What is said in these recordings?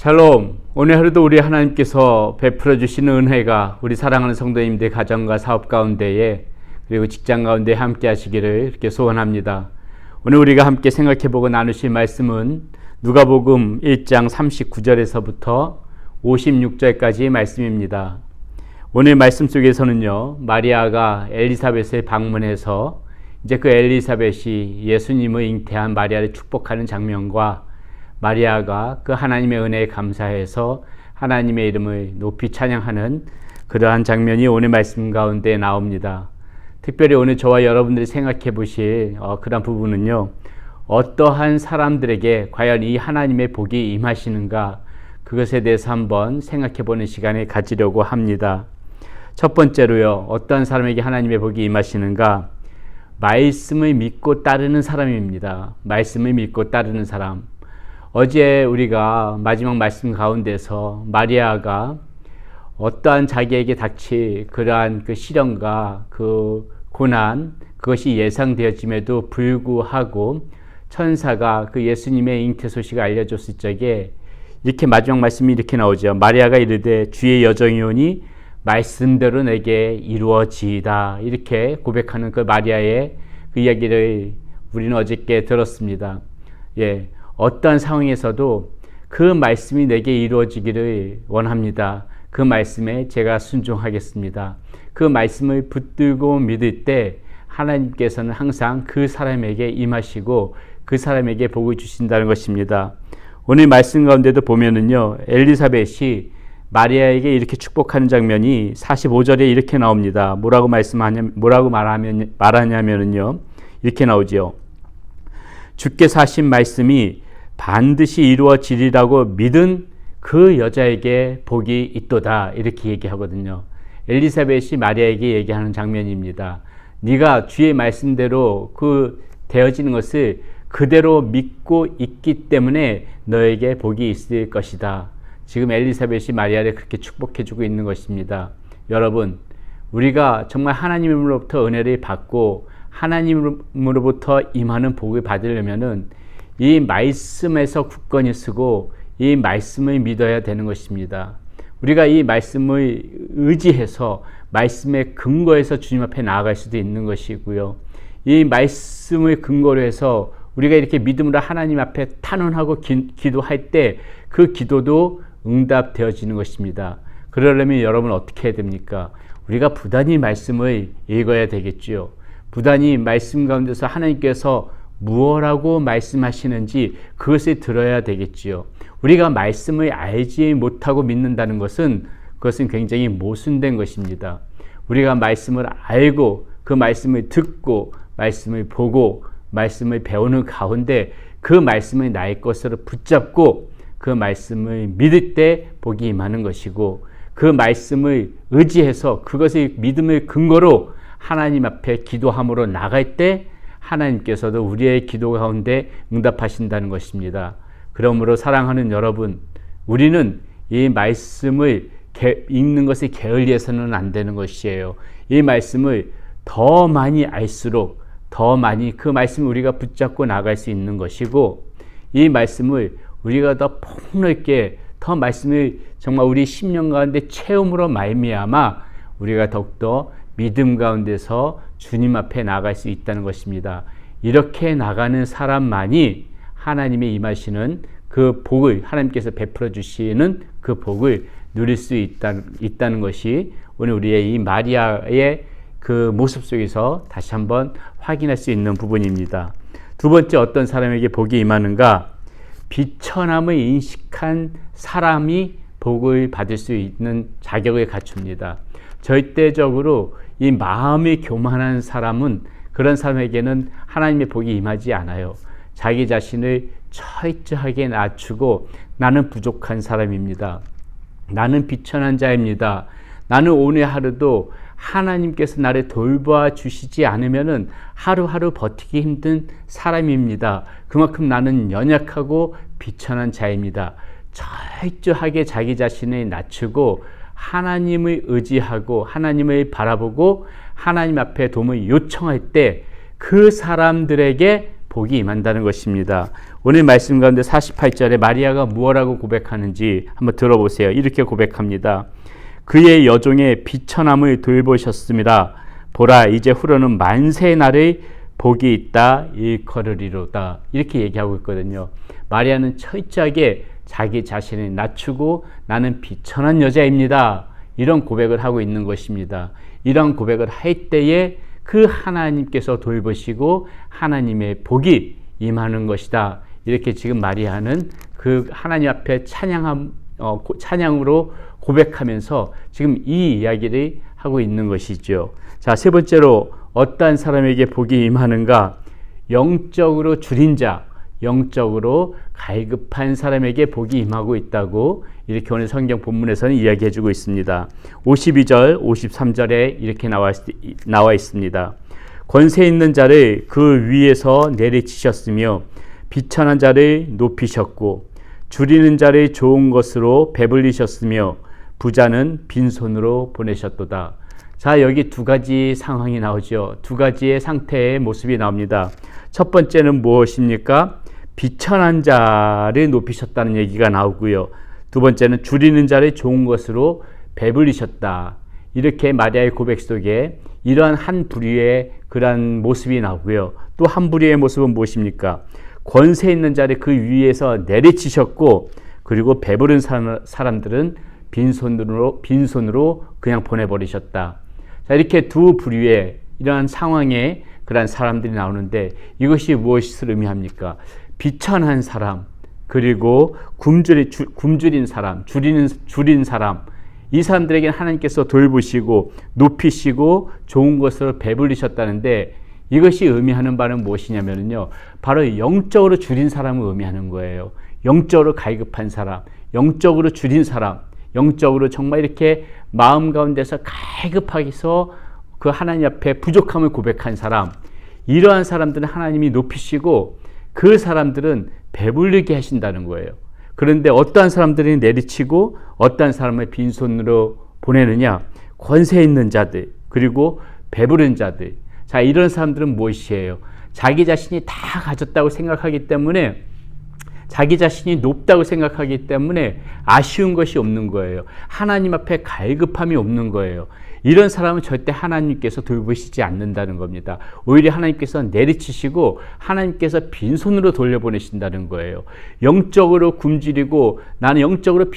샬롬. 오늘 하루도 우리 하나님께서 베풀어 주시는 은혜가 우리 사랑하는 성도님들 가정과 사업 가운데에 그리고 직장 가운데 함께 하시기를 이렇게 소원합니다. 오늘 우리가 함께 생각해보고 나누실 말씀은 누가복음 1장 39절에서부터 56절까지의 말씀입니다. 오늘 말씀 속에서는요, 마리아가 엘리사벳을 방문해서 이제 그 엘리사벳이 예수님을 잉태한 마리아를 축복하는 장면과 마리아가 그 하나님의 은혜에 감사해서 하나님의 이름을 높이 찬양하는 그러한 장면이 오늘 말씀 가운데 나옵니다. 특별히 오늘 저와 여러분들이 생각해 보실 그런 부분은요, 어떠한 사람들에게 과연 이 하나님의 복이 임하시는가, 그것에 대해서 한번 생각해 보는 시간을 가지려고 합니다. 첫 번째로요, 어떠한 사람에게 하나님의 복이 임하시는가? 말씀을 믿고 따르는 사람입니다. 말씀을 믿고 따르는 사람. 어제 우리가 마지막 말씀 가운데서 마리아가 어떠한 자기에게 닥칠 그러한 그 시련과 그 고난, 그것이 예상되었음에도 불구하고 천사가 그 예수님의 잉태 소식을 알려줬을 적에 이렇게 마지막 말씀이 이렇게 나오죠. 마리아가 이르되 주의 여정이오니 말씀대로 내게 이루어지이다. 이렇게 고백하는 그 마리아의 그 이야기를 우리는 어저께 들었습니다. 어떠한 상황에서도 그 말씀이 내게 이루어지기를 원합니다. 그 말씀에 제가 순종하겠습니다. 그 말씀을 붙들고 믿을 때 하나님께서는 항상 그 사람에게 임하시고 그 사람에게 복을 주신다는 것입니다. 오늘 말씀 가운데도 보면은요, 엘리사벳이 마리아에게 이렇게 축복하는 장면이 45절에 이렇게 나옵니다. 뭐라고 말하냐면은요, 이렇게 나오지요. 주께서 하신 말씀이 반드시 이루어지리라고 믿은 그 여자에게 복이 있도다. 이렇게 얘기하거든요. 엘리사벳이 마리아에게 얘기하는 장면입니다. 네가 주의 말씀대로 그 되어지는 것을 그대로 믿고 있기 때문에 너에게 복이 있을 것이다. 지금 엘리사벳이 마리아를 그렇게 축복해주고 있는 것입니다. 여러분, 우리가 정말 하나님으로부터 은혜를 받고 하나님으로부터 임하는 복을 받으려면은 이 말씀에서 굳건히 서고 이 말씀을 믿어야 되는 것입니다. 우리가 이 말씀을 의지해서 말씀의 근거에서 주님 앞에 나아갈 수도 있는 것이고요. 이 말씀을 근거로 해서 우리가 이렇게 믿음으로 하나님 앞에 탄원하고 기도할 때 그 기도도 응답되어지는 것입니다. 그러려면 여러분 어떻게 해야 됩니까? 우리가 부단히 말씀을 읽어야 되겠지요. 부단히 말씀 가운데서 하나님께서 무엇라고 말씀하시는지 그것을 들어야 되겠지요. 우리가 말씀을 알지 못하고 믿는다는 것은 그것은 굉장히 모순된 것입니다. 우리가 말씀을 알고 그 말씀을 듣고 말씀을 보고 말씀을 배우는 가운데 그 말씀을 나의 것으로 붙잡고 그 말씀을 믿을 때 복이 임하는 것이고, 그 말씀을 의지해서 그것의 믿음의 근거로 하나님 앞에 기도함으로 나갈 때 하나님께서도 우리의 기도 가운데 응답하신다는 것입니다. 그러므로 사랑하는 여러분, 우리는 이 말씀을 읽는 것이 게을리해서는 안 되는 것이에요. 이 말씀을 더 많이 알수록 더 많이 그 말씀을 우리가 붙잡고 나갈 수 있는 것이고, 이 말씀을 우리가 더 폭넓게 더 말씀을 정말 우리 심령 가운데 체험으로 말미암아 우리가 더욱더 믿음 가운데서 주님 앞에 나갈 수 있다는 것입니다. 이렇게 나가는 사람만이 하나님의 임하시는 그 복을, 하나님께서 베풀어 주시는 그 복을 누릴 수 있다는 것이 오늘 우리의 이 마리아의 그 모습 속에서 다시 한번 확인할 수 있는 부분입니다. 두 번째, 어떤 사람에게 복이 임하는가? 비천함을 인식한 사람이 복을 받을 수 있는 자격을 갖춥니다. 절대적으로 이 마음이 교만한 사람은, 그런 사람에게는 하나님의 복이 임하지 않아요. 자기 자신을 철저하게 낮추고 나는 부족한 사람입니다. 나는 비천한 자입니다. 나는 오늘 하루도 하나님께서 나를 돌봐 주시지 않으면은 하루하루 버티기 힘든 사람입니다. 그만큼 나는 연약하고 비천한 자입니다. 철저하게 자기 자신을 낮추고 하나님을 의지하고 하나님을 바라보고 하나님 앞에 도움을 요청할 때 그 사람들에게 복이 임한다는 것입니다. 오늘 말씀 가운데 48절에 마리아가 무엇라고 고백하는지 한번 들어보세요. 이렇게 고백합니다. 그의 여종의 비천함을 돌보셨습니다. 보라, 이제 후로는 만세 날의 복이 있다 일컬으리로다. 이렇게 얘기하고 있거든요. 마리아는 철저하게 자기 자신을 낮추고 나는 비천한 여자입니다. 이런 고백을 하고 있는 것입니다. 이런 고백을 할 때에 그 하나님께서 돌보시고 하나님의 복이 임하는 것이다. 이렇게 지금 마리아는 그 하나님 앞에 찬양으로 고백하면서 지금 이 이야기를 하고 있는 것이죠. 자, 세 번째로 어떠한 사람에게 복이 임하는가? 영적으로 줄인 자, 영적으로 갈급한 사람에게 복이 임하고 있다고 이렇게 오늘 성경 본문에서는 이야기해 주고 있습니다. 52절, 53절에 이렇게 나와 있습니다. 권세 있는 자를 그 위에서 내리치셨으며 비천한 자를 높이셨고 줄이는 자를 좋은 것으로 배불리셨으며 부자는 빈손으로 보내셨도다. 자, 여기 두 가지 상황이 나오죠. 두 가지의 상태의 모습이 나옵니다. 첫 번째는 무엇입니까? 비천한 자를 높이셨다는 얘기가 나오고요. 두 번째는 줄이는 자를 좋은 것으로 배불리셨다. 이렇게 마리아의 고백 속에 이러한 한 부류의 그러한 모습이 나오고요. 또 한 부류의 모습은 무엇입니까? 권세 있는 자를 그 위에서 내리치셨고, 그리고 배부른 사람들은 빈손으로 그냥 보내버리셨다. 자, 이렇게 두 부류의 이러한 상황에 그러한 사람들이 나오는데 이것이 무엇을 의미합니까? 비천한 사람, 그리고 굶주린 사람, 줄인 사람, 이 사람들에게는 하나님께서 돌보시고 높이시고 좋은 것으로 배불리셨다는데 이것이 의미하는 바는 무엇이냐면요, 바로 영적으로 줄인 사람을 의미하는 거예요. 영적으로 갈급한 사람, 영적으로 줄인 사람, 영적으로 정말 이렇게 마음 가운데서 갈급하게서 그 하나님 앞에 부족함을 고백한 사람, 이러한 사람들은 하나님이 높이시고 그 사람들은 배불리게 하신다는 거예요. 그런데 어떠한 사람들이 내리치고 어떠한 사람을 빈손으로 보내느냐? 권세 있는 자들, 그리고 배부른 자들. 자, 이런 사람들은 무엇이에요? 자기 자신이 다 가졌다고 생각하기 때문에, 자기 자신이 높다고 생각하기 때문에 아쉬운 것이 없는 거예요. 하나님 앞에 갈급함이 없는 거예요. 이런 사람은 절대 하나님께서 돌보시지 않는다는 겁니다. 오히려 하나님께서 내리치시고 하나님께서 빈손으로 돌려보내신다는 거예요. 영적으로 굶주리고 나는 영적으로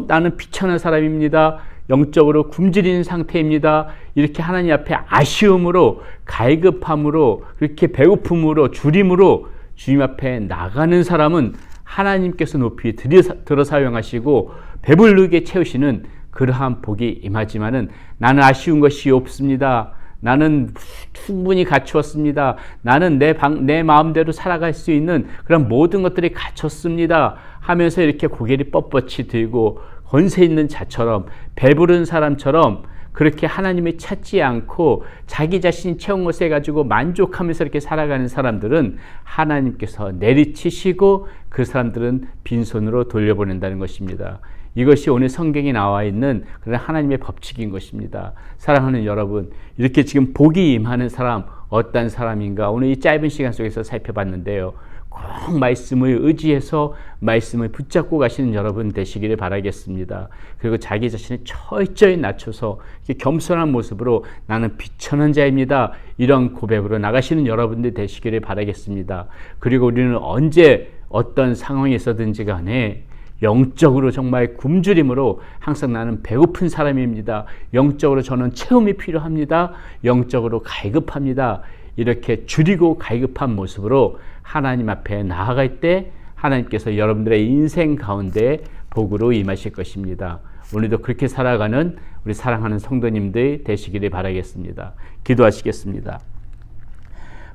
나는 비천한 사람입니다. 영적으로 굶주리는 상태입니다. 이렇게 하나님 앞에 아쉬움으로, 갈급함으로, 그렇게 배고픔으로, 줄임으로 주님 앞에 나가는 사람은 하나님께서 높이 들어 사용하시고 배부르게 채우시는 그러한 복이 임하지만은 나는 아쉬운 것이 없습니다. 나는 충분히 갖추었습니다. 나는 내 마음대로 살아갈 수 있는 그런 모든 것들이 갖췄습니다 하면서 이렇게 고개를 뻣뻣이 들고 권세 있는 자처럼, 배부른 사람처럼 그렇게 하나님을 찾지 않고 자기 자신이 채운 것에 가지고 만족하면서 이렇게 살아가는 사람들은 하나님께서 내리치시고 그 사람들은 빈손으로 돌려보낸다는 것입니다. 이것이 오늘 성경에 나와 있는 그런 하나님의 법칙인 것입니다. 사랑하는 여러분, 이렇게 지금 복이 임하는 사람 어떤 사람인가 오늘 이 짧은 시간 속에서 살펴봤는데요. 꼭 말씀을 의지해서 말씀을 붙잡고 가시는 여러분 되시기를 바라겠습니다. 그리고 자기 자신을 철저히 낮춰서 겸손한 모습으로 나는 비천한 자입니다, 이런 고백으로 나가시는 여러분들 되시기를 바라겠습니다. 그리고 우리는 언제 어떤 상황에 있어든지 간에 영적으로 정말 굶주림으로 항상 나는 배고픈 사람입니다, 영적으로 저는 체험이 필요합니다, 영적으로 갈급합니다, 이렇게 줄이고 갈급한 모습으로 하나님 앞에 나아갈 때 하나님께서 여러분들의 인생 가운데 복으로 임하실 것입니다. 오늘도 그렇게 살아가는 우리 사랑하는 성도님들 되시기를 바라겠습니다. 기도하시겠습니다.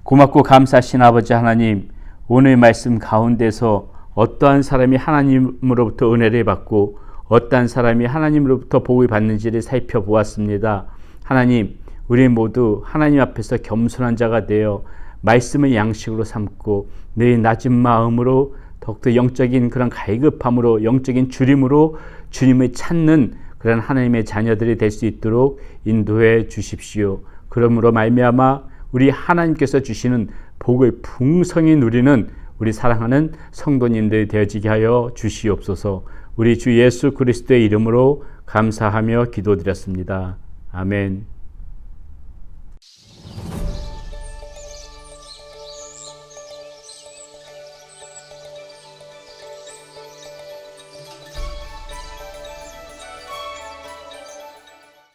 고맙고 감사하신 아버지 하나님, 오늘 말씀 가운데서 어떠한 사람이 하나님으로부터 은혜를 받고 어떠한 사람이 하나님으로부터 복을 받는지를 살펴보았습니다. 하나님, 우리 모두 하나님 앞에서 겸손한 자가 되어 말씀을 양식으로 삼고 내 낮은 마음으로 더욱더 영적인 그런 갈급함으로, 영적인 줄임으로 주님을 찾는 그런 하나님의 자녀들이 될 수 있도록 인도해 주십시오. 그러므로 말미암아 우리 하나님께서 주시는 복의 풍성히 누리는 우리 사랑하는 성도님들이 되어지게 하여 주시옵소서. 우리 주 예수 그리스도의 이름으로 감사하며 기도드렸습니다. 아멘.